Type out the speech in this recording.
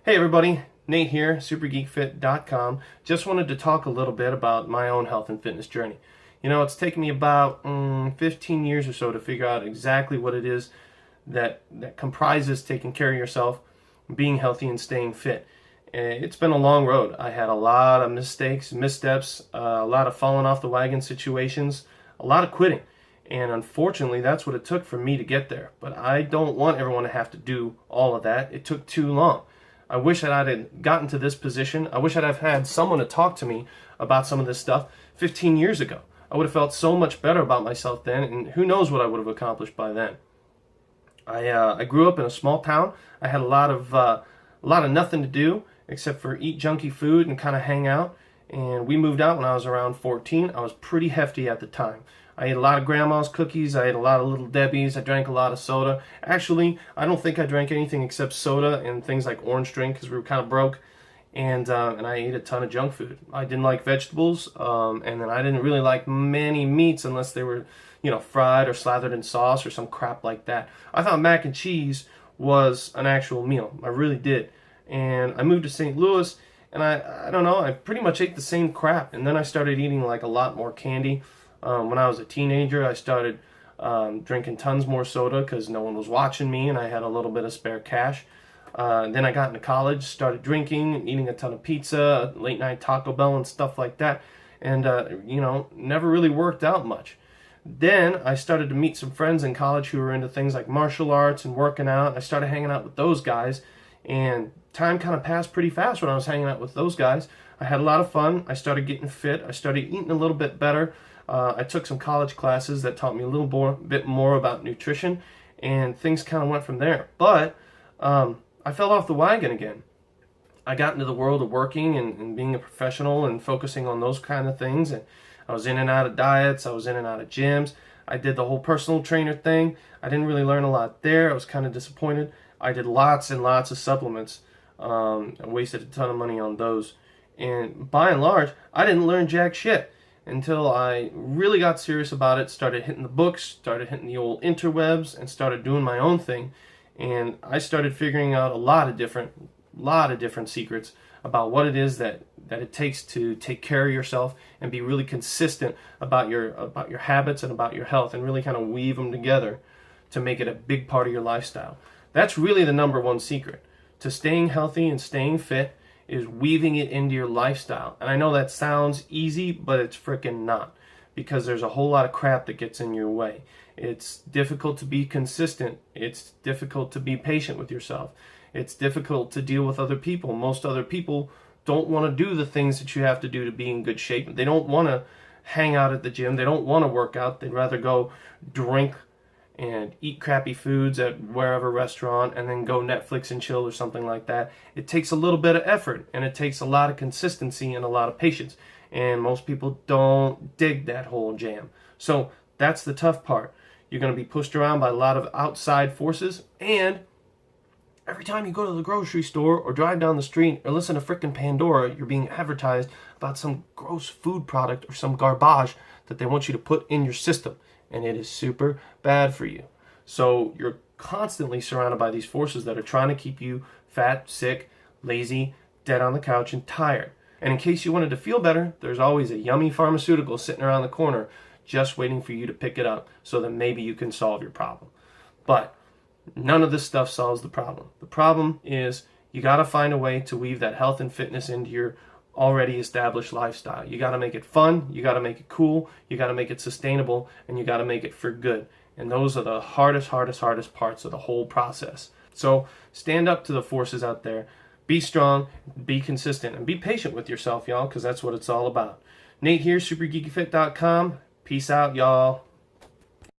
Hey everybody, Nate here, SuperGeekFit.com. Just wanted to talk a little bit about my own health and fitness journey. You know, it's taken me about 15 years or so to figure out exactly what it is that comprises taking care of yourself, being healthy, and staying fit. It's been a long road. I had a lot of mistakes, missteps, a lot of falling off the wagon situations, a lot of quitting. And unfortunately, that's what it took for me to get there. But I don't want everyone to have to do all of that. It took too long. I wish that I'd have gotten to this position. I wish I'd have had someone to talk to me about some of this stuff 15 years ago. I would have felt so much better about myself then, and who knows what I would have accomplished by then. I grew up in a small town. I had a lot of nothing to do except for eat junky food and kind of hang out. And we moved out when I was around 14. I was pretty hefty at the time. I ate a lot of grandma's cookies. I ate a lot of Little Debbie's. I drank a lot of soda. Actually, I don't think I drank anything except soda and things like orange drink because we were kind of broke. And I ate a ton of junk food. I didn't like vegetables, and then I didn't really like many meats unless they were, fried or slathered in sauce or some crap like that. I thought mac and cheese was an actual meal. I really did. And I moved to St. Louis, and I don't know, I pretty much ate the same crap. And then I started eating like a lot more candy. When I was a teenager, I started drinking tons more soda because no one was watching me and I had a little bit of spare cash. Then I got into college, started drinking, eating a ton of pizza, late night Taco Bell and stuff like that. And, never really worked out much. Then I started to meet some friends in college who were into things like martial arts and working out. I started hanging out with those guys, and time kind of passed pretty fast when I was hanging out with those guys. I had a lot of fun. I started getting fit. I started eating a little bit better. I took some college classes that taught me a little bit more about nutrition, and things kind of went from there. But I fell off the wagon again. I got into the world of working and being a professional and focusing on those kind of things. And I was in and out of diets. I was in and out of gyms. I did the whole personal trainer thing. I didn't really learn a lot there. I was kind of disappointed. I did lots and lots of supplements. I wasted a ton of money on those. And by and large, I didn't learn jack shit until I really got serious about it, started hitting the books, started hitting the old interwebs, and started doing my own thing. And I started figuring out a lot of different secrets about what it is that it takes to take care of yourself and be really consistent about your habits and about your health, and really kind of weave them together to make it a big part of your lifestyle. That's really the number one secret to staying healthy and staying fit, is weaving it into your lifestyle. And I know that sounds easy, but it's freaking not, because there's a whole lot of crap that gets in your way. It's difficult to be consistent. It's difficult to be patient with yourself. It's difficult to deal with other people. Most other people don't want to do the things that you have to do to be in good shape. They don't want to hang out at the gym. They don't want to work out. They'd rather go drink and eat crappy foods at wherever restaurant and then go Netflix and chill or something like that. It takes a little bit of effort, and it takes a lot of consistency and a lot of patience. And most people don't dig that whole jam. So that's the tough part. You're going to be pushed around by a lot of outside forces, and every time you go to the grocery store or drive down the street or listen to frickin' Pandora, you're being advertised about some gross food product or some garbage that they want you to put in your system. And it is super bad for you. So you're constantly surrounded by these forces that are trying to keep you fat, sick, lazy, dead on the couch, and tired. And in case you wanted to feel better, there's always a yummy pharmaceutical sitting around the corner just waiting for you to pick it up so that maybe you can solve your problem. But none of this stuff solves the problem. The problem is you got to find a way to weave that health and fitness into your already established lifestyle. You got to make it fun, you got to make it cool, you got to make it sustainable, and you got to make it for good. And those are the hardest parts of the whole process. So stand up to the forces out there. Be strong, be consistent, and be patient with yourself, y'all, because that's what it's all about. Nate here, SuperGeekFit.com. Peace out, y'all.